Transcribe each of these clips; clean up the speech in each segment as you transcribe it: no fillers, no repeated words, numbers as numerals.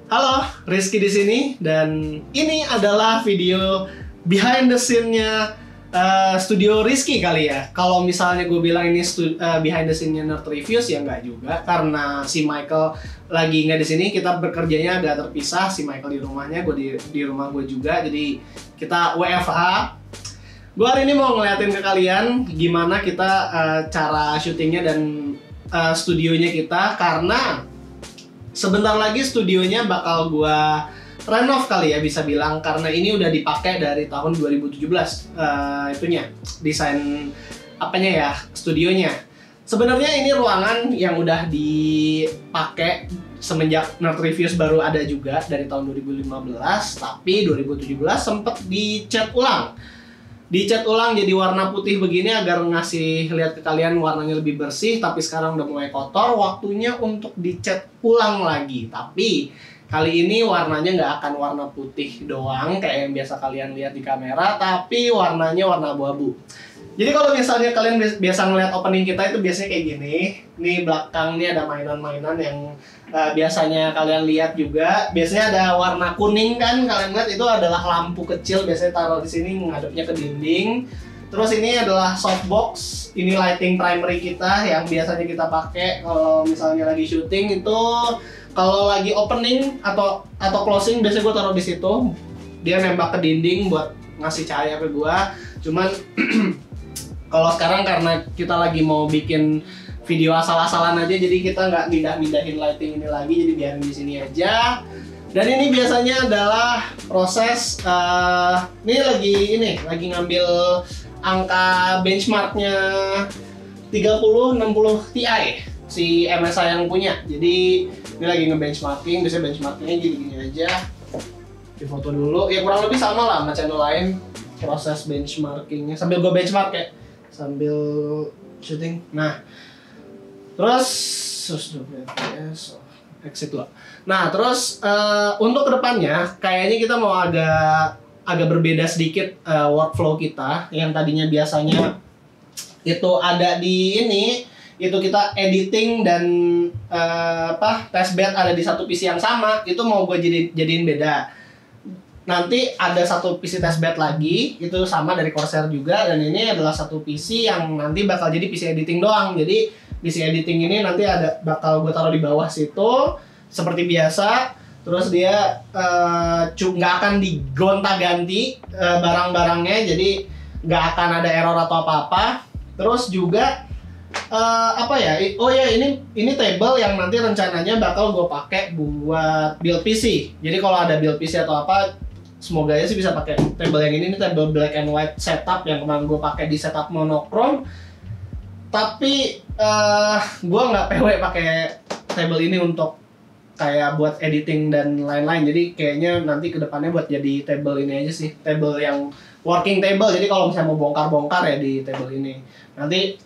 Halo, Rizky di sini dan ini adalah video behind the scene-nya studio Rizky kali ya. Kalau misalnya gue bilang ini behind the scene-nya Nerd Reviews ya nggak juga, karena si Michael lagi nggak di sini. Kita bekerjanya agak terpisah, si Michael di rumahnya, gue di rumah gue juga. Jadi kita WFH. Gue hari ini mau ngeliatin ke kalian gimana kita cara syutingnya dan studionya kita, karena sebentar lagi studionya bakal gua renov kali ya bisa bilang, karena ini udah dipakai dari tahun 2017 itunya, desain apanya ya, studionya. Sebenarnya ini ruangan yang udah dipakai semenjak Nerd Reviews baru ada juga dari tahun 2015, tapi 2017 sempet dicat ulang. Dicat ulang jadi warna putih begini agar ngasih lihat ke kalian warnanya lebih bersih, tapi sekarang udah mulai kotor, waktunya untuk dicat ulang lagi. Tapi kali ini warnanya nggak akan warna putih doang kayak yang biasa kalian lihat di kamera, tapi warnanya warna abu-abu. Jadi kalau misalnya kalian biasa ngeliat opening kita itu biasanya kayak gini. Nih belakang nih ada mainan-mainan yang biasanya kalian lihat juga. Biasanya ada warna kuning kan, kalian lihat itu adalah lampu kecil, biasanya taruh di sini menghadapnya ke dinding. Terus ini adalah softbox, ini lighting primary kita yang biasanya kita pakai kalau misalnya lagi syuting itu. Kalau lagi opening atau closing biasanya gue taruh di situ. Dia nembak ke dinding buat ngasih cahaya ke gua. Cuman kalau sekarang karena kita lagi mau bikin video asal-asalan aja, jadi kita nggak pindah-pindahin lighting ini lagi, jadi biarin di sini aja. Dan ini biasanya adalah proses ini lagi ngambil angka benchmarknya 3060 Ti si MSI yang punya. Jadi ini lagi nge-benchmarking, biasanya benchmarkingnya gini-gini aja. Di foto dulu, ya kurang lebih sama lah sama channel lain proses benchmarkingnya, sambil gue benchmark ya sambil syuting. Nah, terus exit dulu. Nah, terus untuk kedepannya kayaknya kita mau agak berbeda sedikit workflow kita. Yang tadinya biasanya itu ada di ini, itu kita editing dan testbed ada di satu PC yang sama, itu mau gue jadiin beda. Nanti ada satu PC testbed lagi, itu sama dari Corsair juga, dan ini adalah satu PC yang nanti bakal jadi PC editing doang. Jadi PC editing ini nanti bakal gue taruh di bawah situ seperti biasa. Terus dia nggak akan digonta-ganti barang-barangnya, jadi nggak akan ada error atau apa-apa. Terus juga ini table yang nanti rencananya bakal gue pakai buat build PC. Jadi kalau ada build PC atau apa, semoga aja sih bisa pakai table yang ini table black and white setup yang kemarin gue pakai di setup monochrome. Tapi gue nggak PW pakai table ini untuk kayak buat editing dan lain-lain. Jadi kayaknya nanti kedepannya buat jadi table ini aja sih, table yang working table. Jadi kalau misalnya mau bongkar-bongkar ya di table ini. Nanti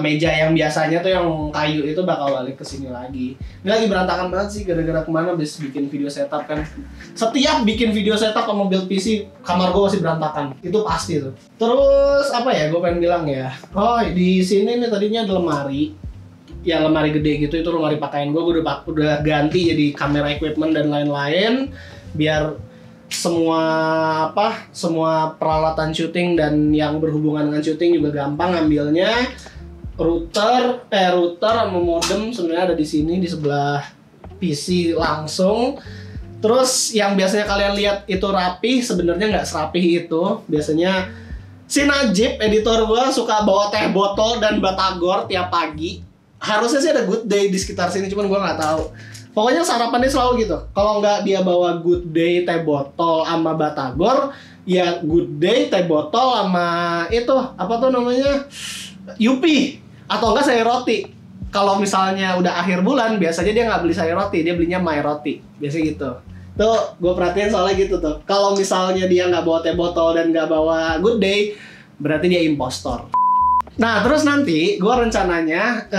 meja yang biasanya tuh yang kayu itu bakal balik ke sini lagi. Ini lagi berantakan banget sih gara-gara kemana habis bikin video setup kan. Setiap bikin video setup sama build PC, kamar gue masih berantakan. Itu pasti tuh. Terus apa ya gue pengen bilang ya. Oh, di sini nih tadinya ada lemari. Ya lemari gede gitu, itu lemari pakaian gue udah ganti jadi kamera equipment dan lain-lain biar semua peralatan syuting dan yang berhubungan dengan syuting juga gampang ngambilnya. Router sama modem sebenarnya ada di sini di sebelah PC langsung. Terus yang biasanya kalian lihat itu rapi, sebenarnya nggak serapih itu. Biasanya si Najib editor gua suka bawa teh botol dan batagor tiap pagi. Harusnya sih ada Good Day di sekitar sini, cuman gua nggak tahu. Pokoknya sarapannya selalu gitu. Kalau nggak dia bawa Good Day teh botol sama batagor, ya Good Day teh botol sama itu apa tuh namanya, Yupi. Atau enggak sayur roti. Kalau misalnya udah akhir bulan, biasanya dia nggak beli sayur roti, dia belinya My Roti. Biasanya gitu. Tuh, gue perhatiin soalnya gitu tuh. Kalau misalnya dia nggak bawa teh botol dan nggak bawa Good Day, berarti dia impostor. Nah, terus nanti gue rencananya,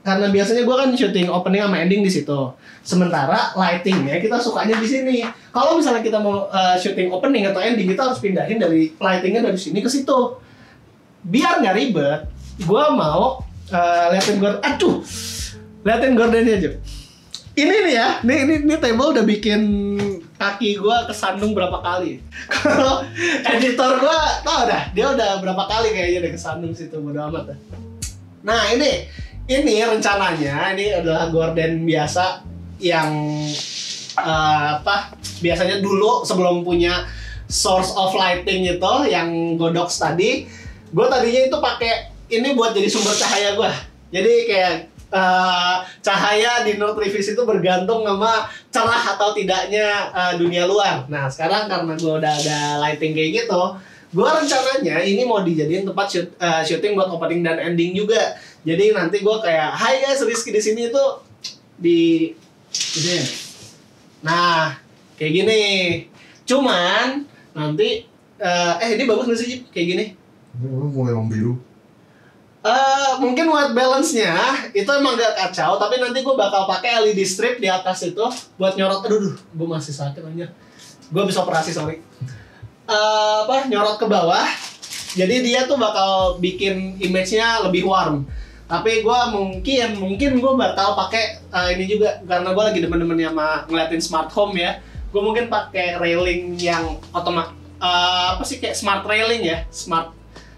karena biasanya gue kan syuting opening sama ending di situ. Sementara lightingnya kita sukanya di sini. Kalau misalnya kita mau syuting opening atau ending, kita harus pindahin dari lightingnya dari sini ke situ. Biar nggak ribet, gue mau liatin gordennya aja. Ini nih ya, ini table udah bikin kaki gua kesandung berapa kali. Kalau editor gua tau dah, dia udah berapa kali kayaknya udah kesandung situ, bodo amat dah. Nah ini rencananya ini adalah gorden biasa yang biasanya dulu sebelum punya source of lighting itu yang Godox tadi, gue tadinya itu pakai ini buat jadi sumber cahaya gua. Jadi kayak cahaya di North Reefs itu bergantung sama cerah atau tidaknya dunia luar. Nah sekarang karena gue udah ada lighting kayak gitu, gue rencananya ini mau dijadiin tempat syuting buat opening dan ending juga. Jadi nanti gue kayak, hai guys, Rizky di sini itu di sini. Nah kayak gini. Cuman nanti ini bagus nggak sih kayak gini? Mau yang biru. Mungkin white balance-nya itu emang gak kacau, tapi nanti gue bakal pakai LED strip di atas itu buat nyorot. Aduh, gue masih sakit aja. Gue bisa operasi, sorry. Nyorot ke bawah. Jadi dia tuh bakal bikin image-nya lebih warm. Tapi gue mungkin gue bakal pakai ini juga karena gue lagi demen-demennya sama ngeliatin smart home ya. Gue mungkin pakai railing yang kayak smart railing ya,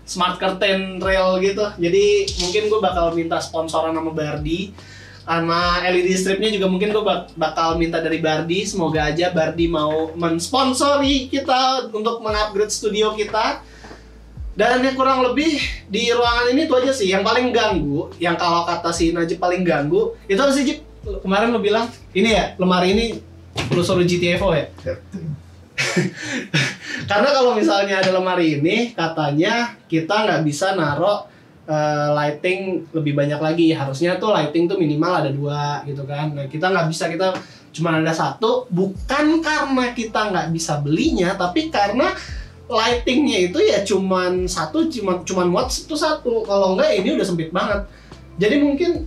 smart curtain rail gitu. Jadi mungkin gue bakal minta sponsoran sama Bardi, sama LED stripnya juga mungkin gue bakal minta dari Bardi. Semoga aja Bardi mau mensponsori kita untuk mengupgrade studio kita. Dan yang kurang lebih di ruangan ini itu aja sih yang paling ganggu. Yang kalau kata si Najib paling ganggu itu apa sih, Jip? Kemarin lo bilang ini ya, lemari ini lu suruh GTFO ya? Karena kalau misalnya ada lemari ini, katanya kita nggak bisa naruh lighting lebih banyak lagi. Harusnya tuh lighting tuh minimal ada 2 gitu kan. Nah kita nggak bisa, kita cuma ada 1. Bukan karena kita nggak bisa belinya, tapi karena lightingnya itu ya cuman muat itu 1. Kalau enggak ini udah sempit banget. Jadi mungkin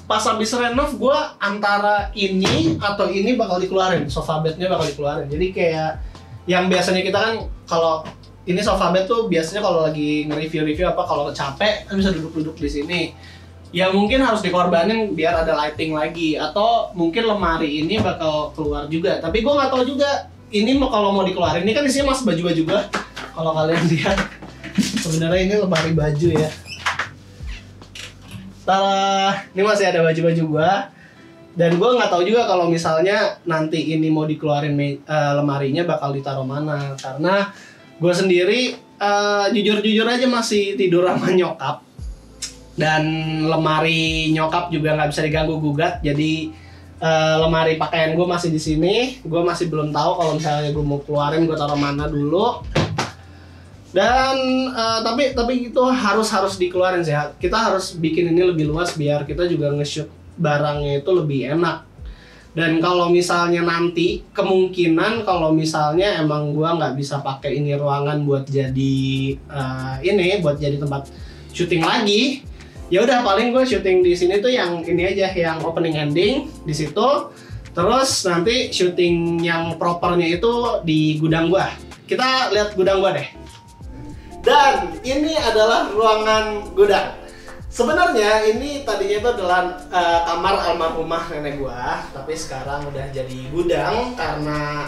pas habis renov gue antara ini atau ini bakal dikeluarin, sofa bednya bakal dikeluarin. Jadi kayak yang biasanya kita kan kalau ini sofa bed tuh biasanya kalau lagi nge-review kalau capek kan bisa duduk-duduk di sini. Ya mungkin harus dikorbanin biar ada lighting lagi, atau mungkin lemari ini bakal keluar juga. Tapi gue nggak tahu juga ini kalau mau dikeluarin. Ini kan isinya masih baju juga. Kalau kalian lihat sebenarnya ini lemari baju ya. Ini masih ada baju-baju gua. Dan gua nggak tahu juga kalau misalnya nanti ini mau dikeluarin lemarinya bakal ditaruh mana. Karena gua sendiri jujur aja masih tidur sama nyokap. Dan lemari nyokap juga nggak bisa diganggu gugat. Jadi lemari pakaian gue masih di sini. Gue masih belum tahu kalau misalnya gue mau keluarin gue taruh mana dulu. Dan tapi itu harus dikeluarin sih. Kita harus bikin ini lebih luas biar kita juga nge-shoot barangnya itu lebih enak. Dan kalau misalnya nanti kemungkinan kalau misalnya emang gue nggak bisa pakai ini ruangan buat jadi buat jadi tempat syuting lagi, ya udah paling gue syuting di sini tuh yang ini aja, yang opening ending di situ. Terus nanti syuting yang propernya itu di gudang gua. Kita lihat gudang gua deh. Dan ini adalah ruangan gudang. Sebenarnya ini tadinya itu adalah kamar almarhumah nenek gua, tapi sekarang udah jadi gudang karena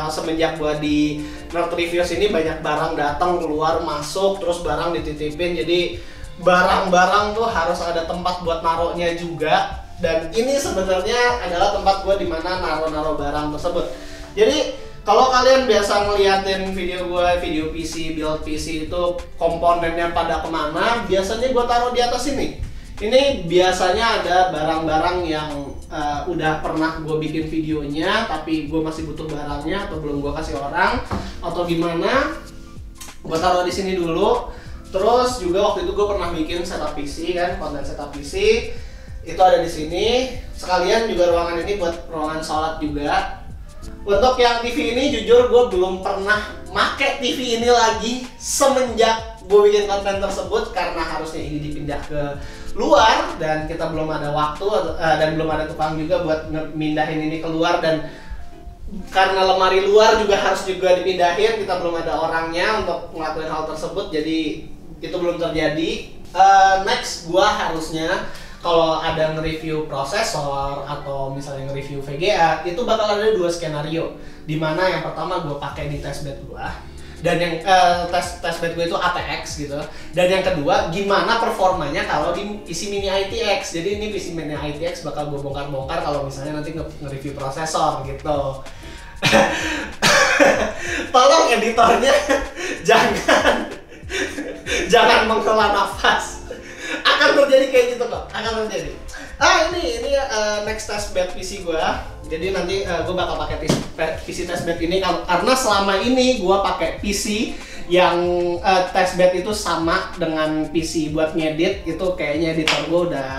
semenjak gua di North Reefs ini banyak barang datang keluar masuk, terus barang dititipin. Jadi barang-barang tuh harus ada tempat buat naruhnya juga. Dan ini sebenarnya adalah tempat gue dimana naruh barang tersebut. Jadi kalau kalian biasa ngeliatin video gue, video PC, build PC itu komponennya pada kemana, biasanya gue taruh di atas ini. Ini biasanya ada barang-barang yang udah pernah gue bikin videonya, tapi gue masih butuh barangnya atau belum gue kasih orang atau gimana, gue taruh di sini dulu. Terus juga waktu itu gue pernah bikin setup PC kan, konten setup PC itu ada di sini. Sekalian juga ruangan ini buat ruangan sholat juga. Untuk yang TV ini jujur gue belum pernah make TV ini lagi semenjak gue bikin konten tersebut, karena harusnya ini dipindah ke luar dan kita belum ada waktu dan belum ada tukang juga buat mindahin ini keluar. Dan karena lemari luar juga harus juga dipindahin, kita belum ada orangnya untuk ngelakuin hal tersebut, jadi itu belum terjadi. Next gua harusnya kalau ada nge-review prosesor atau misalnya nge-review VGA, itu bakal ada 2 skenario. Dimana yang pertama gue pakai di testbed gue, dan yang testbed gue itu ATX gitu. Dan yang kedua, gimana performanya kalau di PC Mini ITX. Jadi ini PC Mini ITX bakal gue bongkar-bongkar kalau misalnya nanti nge-review prosesor gitu. Tolong editornya jangan menghela nafas. Akan terjadi kayak gitu kok, akan terjadi. Ini next testbed PC gua. Jadi nanti gua bakal pakai PC testbed ini karena selama ini gua pakai PC yang testbed itu sama dengan PC buat ngedit. Itu kayaknya editor gua udah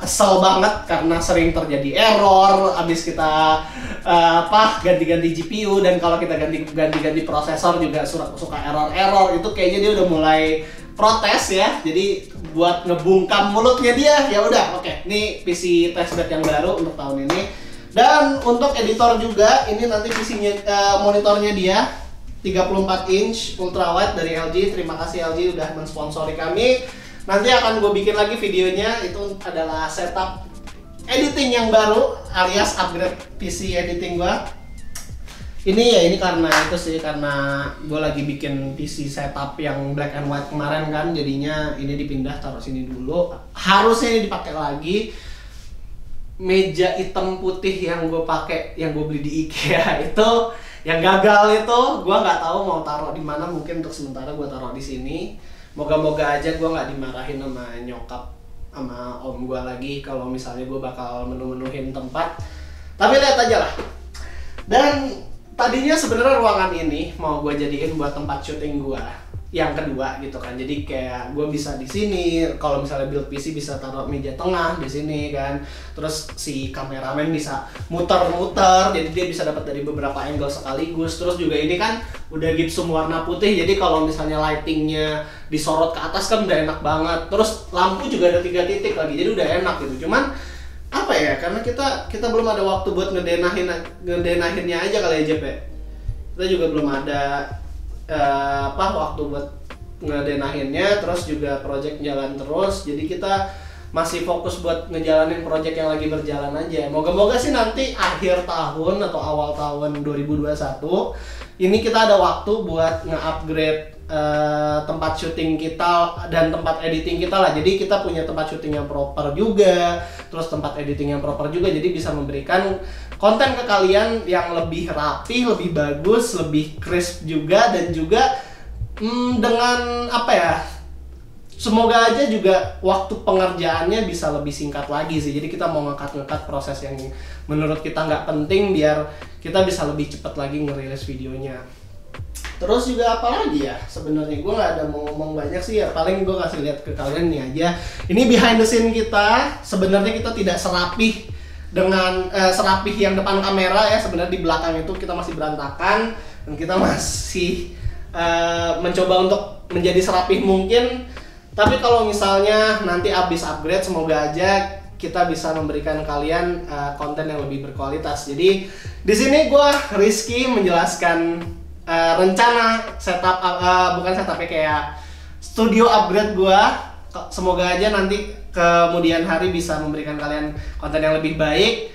kesel banget karena sering terjadi error abis kita ganti-ganti GPU, dan kalau kita ganti prosesor juga suka error itu. Kayaknya dia udah mulai protes ya, jadi buat ngebungkam mulutnya dia, ya udah oke. Ini PC testbed yang baru untuk tahun ini. Dan untuk editor juga, ini nanti PC-nya monitornya dia 34 inch ultrawide dari LG. Terima kasih LG udah mensponsori kami. Nanti akan gue bikin lagi videonya, itu adalah setup editing yang baru alias upgrade PC editing gue. Ini karena itu sih, karena gue lagi bikin PC setup yang black and white kemarin kan, jadinya ini dipindah taruh sini dulu. Harusnya ini dipakai lagi. Meja hitam putih yang gue pakai, yang gue beli di IKEA itu, yang gagal itu, gue nggak tahu mau taruh di mana. Mungkin untuk sementara gue taruh di sini. Moga-moga aja gue nggak dimarahin sama nyokap sama om gue lagi kalau misalnya gue bakal menu-menuhin tempat. Tapi lihat aja lah. Dan tadinya sebenarnya ruangan ini mau gue jadiin buat tempat syuting gue yang kedua gitu kan. Jadi kayak gue bisa di sini, kalau misalnya build PC bisa taruh meja tengah di sini kan. Terus si kameramen bisa muter-muter, jadi dia bisa dapat dari beberapa angle sekaligus. Terus juga ini kan udah gipsum warna putih, jadi kalau misalnya lightingnya disorot ke atas kan udah enak banget. Terus lampu juga ada 3 titik lagi, jadi udah enak gitu. Cuman apa ya, karena kita belum ada waktu buat ngedenahinnya aja kali ya Jep ya. Kita juga belum ada waktu buat ngedenahinnya, terus juga project jalan terus. Jadi kita masih fokus buat ngejalanin project yang lagi berjalan aja. Moga-moga sih nanti akhir tahun atau awal tahun 2021 ini kita ada waktu buat nge-upgrade tempat syuting kita dan tempat editing kita lah. Jadi kita punya tempat syuting yang proper juga, terus tempat editing yang proper juga, jadi bisa memberikan konten ke kalian yang lebih rapi, lebih bagus, lebih crisp juga. Dan juga dengan apa ya, semoga aja juga waktu pengerjaannya bisa lebih singkat lagi sih. Jadi kita mau ngekat proses yang menurut kita nggak penting, biar kita bisa lebih cepat lagi ngerilis videonya. Terus juga apa lagi ya, sebenarnya gue nggak ada mau ngomong banyak sih ya. Paling gue kasih lihat ke kalian nih aja. Ini behind the scene kita. Sebenarnya kita tidak serapih dengan serapih yang depan kamera ya. Sebenarnya di belakang itu kita masih berantakan, dan kita masih mencoba untuk menjadi serapih mungkin. Tapi kalau misalnya nanti abis upgrade, semoga aja kita bisa memberikan kalian konten yang lebih berkualitas. Jadi di sini gue Rizky menjelaskan rencana setup, bukan setupnya, kayak studio upgrade gue. Semoga aja nanti kemudian hari bisa memberikan kalian konten yang lebih baik.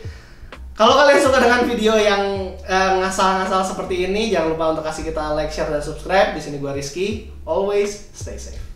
Kalau kalian suka dengan video yang ngasal-ngasal seperti ini, jangan lupa untuk kasih kita like, share, dan subscribe. Di sini gue Rizky. Always stay safe.